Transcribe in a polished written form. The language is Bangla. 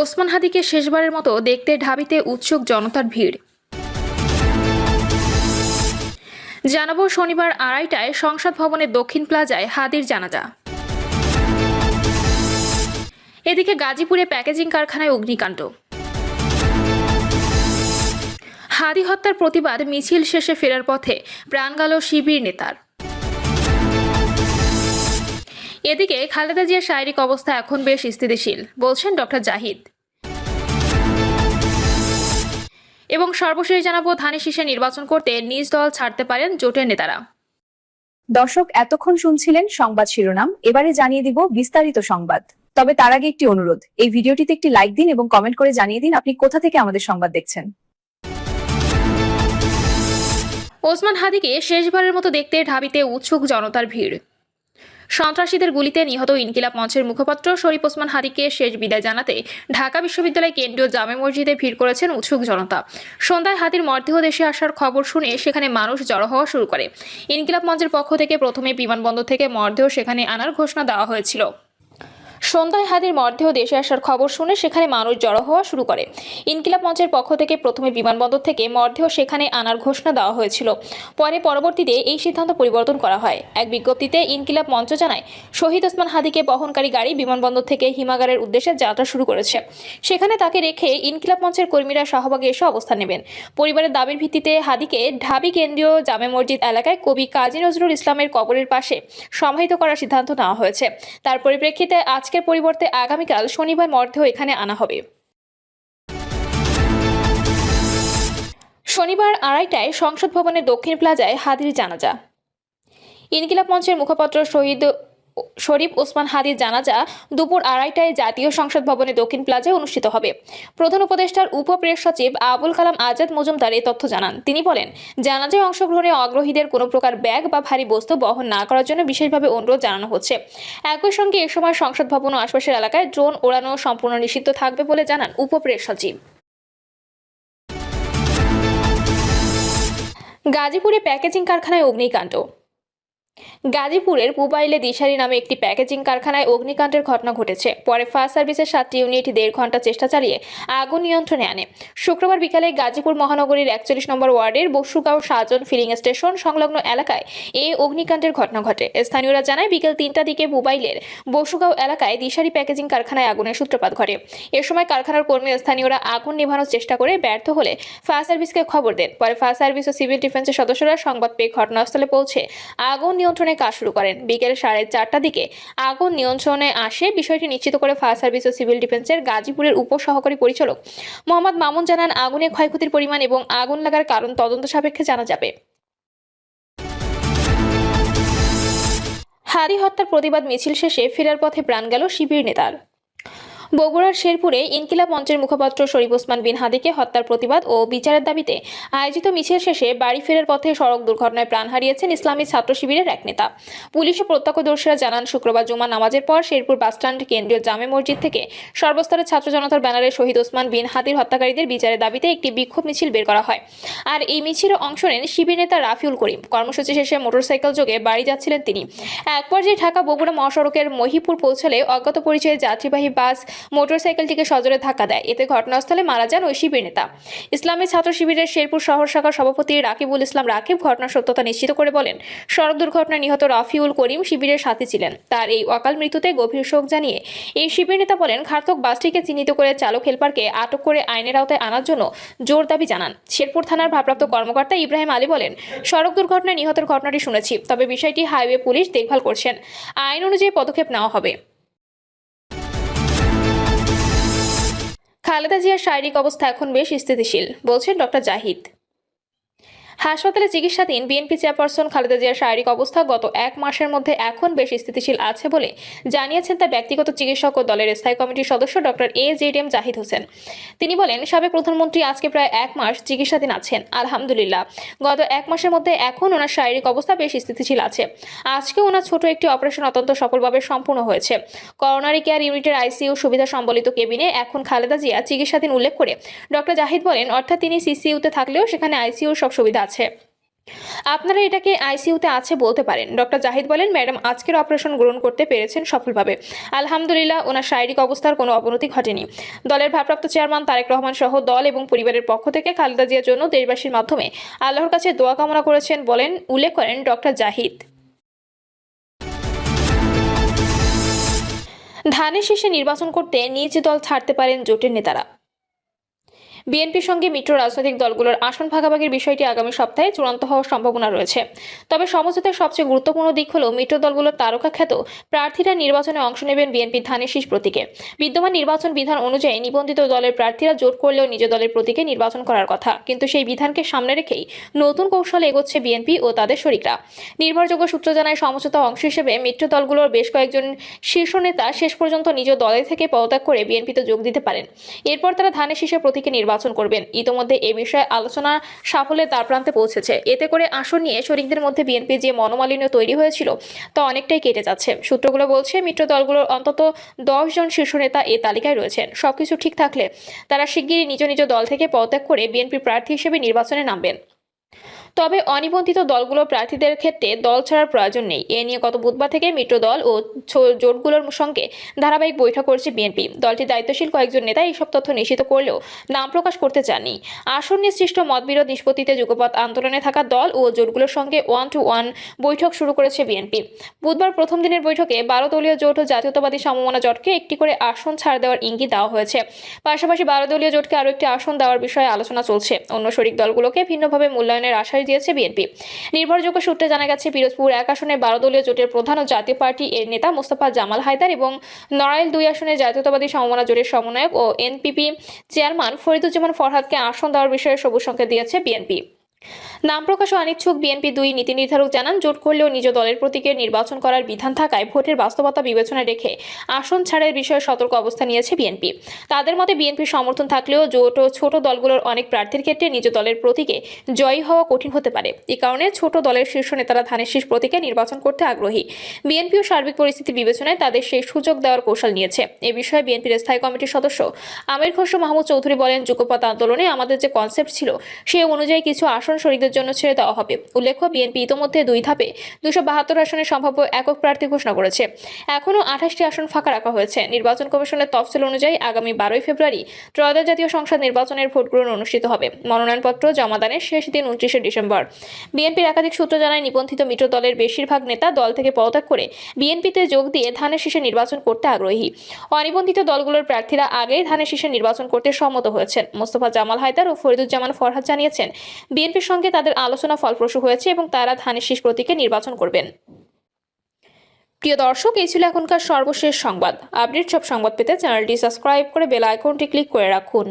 ওসমান হাদিকে শেষবারের মতো দেখতে ঢাবিতে উৎসুক জনতার ভিড়। জানাবো শনিবার 2:30টায় সংসদ ভবনের দক্ষিণ প্লাজায় হাদির জানাজা। এদিকে গাজীপুরে প্যাকেজিং কারখানায় অগ্নিকাণ্ড। হাদি হত্যার প্রতিবাদ মিছিল শেষে ফেরার পথে প্রাণ গেল শিবির নেতার। এদিকে খালেদা জিয়ার শারীরিক অবস্থা এখন বেশ স্থিতিশীল বলছেন ডক্টর জাহিদ। এবং সর্বশেষ জানাবো ধানের শীষে নির্বাচন করতে নিজ দল ছাড়তে পারেন জোটের নেতারা। দর্শক এতক্ষণ শুনছিলেন সংবাদ শিরোনাম, এবারে জানিয়ে দিব বিস্তারিত সংবাদ। তবে তার আগে একটি অনুরোধ, এই ভিডিওটিতে একটি লাইক দিন এবং কমেন্ট করে জানিয়ে দিন আপনি কোথা থেকে আমাদের সংবাদ দেখছেন। ওসমান হাদিকে শেষবারের মতো দেখতে ঢাবিতে উৎসুক জনতার ভিড়। সন্ত্রাসীদের গুলিতে নিহত ইনকিলাব মঞ্চের মুখপাত্র শরীফ ওসমান হাদিকে শেষ বিদায় জানাতে ঢাকা বিশ্ববিদ্যালয় কেন্দ্রীয় জামে মসজিদে ভিড় করেছেন উৎসুক জনতা। সন্ধ্যায় হাদির মরদেহ দেশে আসার খবর শুনে সেখানে মানুষ জড়ো হওয়া শুরু করে। ইনকিলাব মঞ্চের পক্ষ থেকে প্রথমে বিমানবন্দর থেকে মরদেহ সেখানে আনার ঘোষণা দেওয়া হয়েছিল। সন্ধ্যায় হাদির মরদেহ দেশে আসার খবর শুনে সেখানে মানুষ জড়ো হওয়া শুরু করে। ইনকিলাব মঞ্চের পক্ষ থেকে প্রথমে বিমানবন্দর থেকে মরদেহ সেখানে আনার ঘোষণা দেওয়া হয়েছিল। পরবর্তীতে এই সিদ্ধান্ত পরিবর্তন করা হয়। এক বিজ্ঞপ্তিতে ইনকিলাব মঞ্চ জানায়, শহীদ ওসমান হাদিকে বহনকারী গাড়ি বিমানবন্দর থেকে হিমাগারের উদ্দেশ্যে যাত্রা শুরু করেছে। সেখানে তাকে রেখে ইনকিলাব মঞ্চের কর্মীরা শাহবাগে এসে অবস্থান নেবেন। পরিবারের দাবির ভিত্তিতে হাদিকে ঢাবি কেন্দ্রীয় জামে মসজিদ এলাকায় কবি কাজী নজরুল ইসলামের কবরের পাশে সমাহিত করার সিদ্ধান্ত নেওয়া হয়েছে। তার পরিপ্রেক্ষিতে আজকের পরিবর্তে আগামীকাল শনিবার মরদেহ এখানে আনা হবে। শনিবার 2:30টায় সংসদ ভবনের দক্ষিণ প্লাজায় হাদির জানাজা। ইনকিলাব মঞ্চের মুখপাত্র শরীফ ওসমান হাদির জানাজা দুপুর 2:30টায় জাতীয় সংসদ ভবনের দক্ষিণ প্লাজায় অনুষ্ঠিত হবে। প্রধান উপদেষ্টার উপপ্রেস সচিব আবুল কালাম আজাদ মজুমদার এই তথ্য জানান। তিনি বলেন, জানাজায় অংশগ্রহণে আগ্রহীদের কোনো প্রকার ব্যাগ বা ভারী বস্তু বহন না করার জন্য বিশেষভাবে অনুরোধ জানানো হচ্ছে। একই সঙ্গে এ সময় সংসদ ভবন ও আশপাশের এলাকায় ড্রোন ওড়ানো সম্পূর্ণ নিষিদ্ধ থাকবে বলে জানান উপপ্রেস সচিব। গাজীপুরে প্যাকেজিং কারখানায় অগ্নিকাণ্ড। গাজীপুরের পুবাইলে দিশারি নামে একটি প্যাকেজিং কারখানায় অগ্নিকাণ্ডের ঘটনা ঘটেছে। পরে ফায়ার সার্ভিসের 7টি ইউনিট 1.5 ঘন্টা চেষ্টা চালিয়ে আগুন নিয়ন্ত্রণে আনে। শুক্রবার বিকালে গাজীপুর মহানগরীর 41 নম্বর ওয়ার্ডের বসুগাঁও সাজন ফিলিং স্টেশন সংলগ্ন এলাকায় এই অগ্নিকাণ্ডের ঘটনা ঘটে। স্থানীয়রা জানায়, বিকেল 3টার দিকে পুবাইলের বসুগাঁও এলাকায় দিশারি প্যাকেজিং কারখানায় আগুনের সূত্রপাত ঘটে। এ সময় কারখানার কর্মী স্থানীয়রা আগুন নেভানোর চেষ্টা করে ব্যর্থ হলে ফায়ার সার্ভিসকে খবর দেন। পরে ফায়ার সার্ভিস ও সিভিল ডিফেন্সের সদস্যরা সংবাদ পেয়ে ঘটনাস্থলে পৌঁছে আগুন নিয়ন্ত্রণে কাজ শুরু করেন। বিকেল 4:30টার দিকে আগুন নিয়ন্ত্রণে আসে। বিষয়টি নিশ্চিত করে ফায়ার সার্ভিস ও সিভিল ডিফেন্সের গাজীপুরের উপসহকারী পরিচালক মোহাম্মদ মামুন জানান, আগুনে ক্ষয়ক্ষতির পরিমাণ এবং আগুন লাগার কারণ তদন্ত সাপেক্ষে জানা যাবে। হাদি হত্যার প্রতিবাদ মিছিল শেষে ফেরার পথে প্রাণ গেল শিবির নেতার। বগুড়ার শেরপুরে ইনকিলাব মঞ্চের মুখপাত্র শরীফ ওসমান বিন হাদিকে হত্যার প্রতিবাদ ও বিচারের দাবিতে আয়োজিত মিছিল শেষে বাড়ি ফেরার পথে সড়ক দুর্ঘটনায় প্রাণ হারিয়েছেন ইসলামী ছাত্র শিবিরের এক নেতা। পুলিশ ও প্রত্যক্ষদর্শীরা জানান, শুক্রবার জুমা নামাজের পর শেরপুর বাসস্ট্যান্ড কেন্দ্রীয় জামে মসজিদ থেকে সর্বস্তরের ছাত্র জনতার ব্যানারে শহীদ ওসমান বিন হাদির হত্যাকারীদের বিচারের দাবিতে একটি বিক্ষোভ মিছিল বের করা হয়। আর এই মিছিলে অংশ নেন শিবির নেতা রাফিউল করিম। কর্মসূচি শেষে মোটরসাইকেল যোগে বাড়ি যাচ্ছিলেন তিনি। এক পর্যায়ে ঢাকা বগুড়া মহাসড়কের মহিপুর পৌঁছালে অজ্ঞাত পরিচয়ে যাত্রীবাহী বাস মোটরসাইকেলটিকে সজোরে ধাক্কা দেয়। এতে ঘটনাস্থলে মারা যান ওই শিবির নেতা। ইসলামী ছাত্র শিবিরের শেরপুর শহর শাখার সভাপতি রাকিবুল ইসলাম রাকিব ঘটনার সত্যতা নিশ্চিত করে বলেন, সড়ক দুর্ঘটনায় নিহত রাফিউল করিম শিবিরের সাথী ছিলেন। তার এই অকাল মৃত্যুতে গভীর শোক জানিয়ে এই শিবির নেতা বলেন, ঘাতক বাসটিকে চিহ্নিত করে চালক হেলপারকে আটক করে আইনের আওতায় আনার জন্য জোর দাবি জানান। শেরপুর থানার ভারপ্রাপ্ত কর্মকর্তা ইব্রাহিম আলী বলেন, সড়ক দুর্ঘটনায় নিহতের ঘটনাটি শুনেছি, তবে বিষয়টি হাইওয়ে পুলিশ দেখভাল করছেন। আইন অনুযায়ী পদক্ষেপ নেওয়া হবে। খালেদা জিয়ার শারীরিক অবস্থা এখন বেশ স্থিতিশীল বলছেন ডক্টর জাহিদ। হাসপাতালে চিকিৎসাধীন বিএনপি চেয়ারপারসন খালেদা জিয়ার শারীরিক অবস্থা গত 1 মাসের মধ্যে এখন বেশ স্থিতিশীল আছে বলে জানিয়েছেন তার ব্যক্তিগত চিকিৎসক ও দলের স্থায়ী কমিটির সদস্য ডক্টর AJM জাহিদ হোসেন। তিনি বলেন, সাবেক প্রধানমন্ত্রী আজকে প্রায় 1 মাস চিকিৎসাধীন আছেন। আলহামদুলিল্লাহ, গত 1 মাসের মধ্যে এখন ওনার শারীরিক অবস্থা বেশ স্থিতিশীল আছে। আজকে ওনার ছোট একটি অপারেশন অত্যন্ত সফলভাবে সম্পূর্ণ হয়েছে। করোনারি কেয়ার ইউনিটের আইসিইউ সুবিধা সম্বলিত কেবিনে এখন খালেদা জিয়া চিকিৎসাধীন উল্লেখ করে ডক্টর জাহিদ বলেন, অর্থাৎ তিনি সিসিইউতে থাকলেও সেখানে আইসিইউর সব সুবিধা আছে। আপনারা এটাকে আইসিইউতে আছে বলতে পারেন। ডক্টর জাহিদ বলেন, ম্যাডাম আজকের অপারেশন গ্রহণ করতে পেরেছেন সফলভাবে। আলহামদুলিল্লাহ, ওনার শারীরিক অবস্থার কোনো অবনতি ঘটেনি। দলের ভারপ্রাপ্ত চেয়ারম্যান তারেক রহমান সহ দল এবং পরিবারের পক্ষ থেকে খালেদা জিয়ার জন্য দেশবাসীর মাধ্যমে আল্লাহর কাছে দোয়া কামনা করেছেন বলেন উল্লেখ করেন ডক্টর জাহিদ। ধানের শীষে নির্বাচন করতে নিজ দল ছাড়তে পারেন জোটের নেতারা। বিএনপির সঙ্গে মিত্র রাজনৈতিক দলগুলোর আসন ভাগাভাগির বিষয়টি আগামী সপ্তাহে চূড়ান্ত হওয়ার সম্ভাবনা রয়েছে। তবে সমঝোতার সবচেয়ে গুরুত্বপূর্ণ দিক হল মিত্র দলগুলোর তারকা খ্যাত প্রার্থীরা নির্বাচনে অংশ নেবেন বিএনপির ধানের শীষ প্রতীকে। বিদ্যমান নির্বাচন বিধান অনুযায়ী নিবন্ধিত দলের প্রার্থীরা জোট করলেও নিজ দলের প্রতীকে নির্বাচন করার কথা, কিন্তু সেই বিধানকে সামনে রেখেই নতুন কৌশলে এগোচ্ছে বিএনপি ও তাদের শরিকরা। নির্ভরযোগ্য সূত্র জানায়, সমঝোতা অংশ হিসেবে মিত্র দলগুলোর বেশ কয়েকজন শীর্ষ নেতা শেষ পর্যন্ত নিজ দলের থেকে পদত্যাগ করে বিএনপিতে যোগ দিতে পারেন। এরপর তারা ধানের শীষের প্রতীকে নির্বাচন করবেন। ইতোমধ্যে এ বিষয়ে আলোচনা সাফল্যের দ্বারপ্রান্তে পৌঁছেছে। এতে করে আসন নিয়ে শরিকদের মধ্যে বিএনপির যে মনোমালিন্য তৈরি হয়েছিল তা অনেকটাই কেটে যাচ্ছে। সূত্রগুলো বলছে, মিত্র দলগুলোর অন্তত 10 জন শীর্ষ নেতা এই তালিকায় রয়েছেন। সবকিছু ঠিক থাকলে তারা শিগগিরই নিজ নিজ দল থেকে পদত্যাগ করে বিএনপির প্রার্থী হিসেবে নির্বাচনে নামবেন। তবে অনিবন্ধিত দলগুলোর প্রার্থীদের ক্ষেত্রে দল ছাড়ার প্রয়োজন নেই। এ নিয়ে গত বুধবার থেকে মিত্র দল ও জোটগুলোর সঙ্গে ধারাবাহিক বৈঠক করেছে বিএনপি। দলটির দায়িত্বশীল কয়েকজন নেতা এইসব তথ্য নিশ্চিত করলেও নাম প্রকাশ করতে চাননি। আসন নিয়ে সৃষ্ট মতবিরোধ নিষ্পত্তিতে যুগপৎ আন্দোলনে থাকা দল ও জোটগুলোর সঙ্গে 1-to-1 বৈঠক শুরু করেছে বিএনপি। বুধবার প্রথম দিনের বৈঠকে 12 দলীয় জোট ও জাতীয়তাবাদী সমমনা জোটকে একটি করে আসন ছাড় দেওয়ার ইঙ্গিত দেওয়া হয়েছে। পাশাপাশি 12 দলীয় জোটকে আরও একটি আসন দেওয়ার বিষয়ে আলোচনা চলছে। অন্য শরিক দলগুলোকে ভিন্নভাবে মূল্যায়নের আশ্বাস দিয়েছে বিএনপি। নির্ভরযোগ্য সূত্রে জানা গেছে, পিরোজপুর 1 আসনে 12 দলীয় জোটের প্রধান ও জাতীয় পার্টি এর নেতা মোস্তফা জামাল হায়দার এবং নড়াইল 2 আসনে জাতীয়তাবাদী সমমনা জোটের সমন্বয়ক ও এনপিপি চেয়ারম্যান ফরিদুজ্জামান ফরহাদকে আসন দেওয়ার বিষয়ে সবুজ সংকেত দিয়েছে বিএনপি। নাম প্রকাশে অনিচ্ছুক বিএনপি 2 নীতি নির্ধারক জানান, জোট করলেও নিজ দলের প্রতীকে নির্বাচন করার বিধান থাকায় ভোটের বাস্তবতা বিবেচনায় রেখে আসন ছাড়ের বিষয়ে সতর্ক অবস্থান নিয়েছে বিএনপি। তাদের মতে বিএনপির সমর্থন থাকলেও জোট ও ছোট দলগুলোর অনেক প্রার্থীর ক্ষেত্রে নিজ দলের প্রতীকে জয়ী হওয়া কঠিন হতে পারে। এই কারণে ছোট দলের শীর্ষ নেতারা ধানের শীষ প্রতীকে নির্বাচন করতে আগ্রহী। বিএনপিও সার্বিক পরিস্থিতি বিবেচনায় তাদের সেই সুযোগ দেওয়ার কৌশল নিয়েছে। এ বিষয়ে বিএনপির স্থায়ী কমিটির সদস্য আমির খসরু মাহমুদ চৌধুরী বলেন, যুগপৎ আন্দোলনে আমাদের যে কনসেপ্ট ছিল সেই অনুযায়ী কিছু আসন শরিকদের জন্য ছেড়ে দেওয়া হবে। উল্লেখ্য, বিএনপি ইতোমধ্যে 2 ধাপে 272 আসনের সম্ভাব্য একক প্রার্থী ঘোষণা করেছে। এখনও 28টি আসন ফাঁকা রাখা হয়েছে। নির্বাচন কমিশনের তফসিল অনুযায়ী আগামী 12 ফেব্রুয়ারি ত্রয়োদশ জাতীয় সংসদ নির্বাচনের ভোট গ্রহণ অনুষ্ঠিত হবে। মনোনয়নপত্র জমা দানের শেষ দিন 29 ডিসেম্বর। বিএনপির একাধিক সূত্র জানায়, নিবন্ধিত মিত্র দলের বেশিরভাগ নেতা দল থেকে পদত্যাগ করে বিএনপিতে যোগ দিয়ে ধানের শীষে নির্বাচন করতে আগ্রহী। অনিবন্ধিত দলগুলোর প্রার্থীরা আগেই ধানের শীষে নির্বাচন করতে সম্মত হয়েছেন। মোস্তফা জামাল হায়দার ও ফরিদুজ্জামান ফরহাদ জানিয়েছেন, বিএনপির সঙ্গে তাদের আলোচনা ফলপ্রসূ হয়েছে এবং তারা ধানের শীষ প্রতীকে নির্বাচন করবেন। প্রিয় দর্শক, এই ছিল এখনকার সর্বশেষ সংবাদ। আপডেট সব সংবাদ পেতে চ্যানেলটি সাবস্ক্রাইব করে বেল আইকনটি ক্লিক করে রাখুন।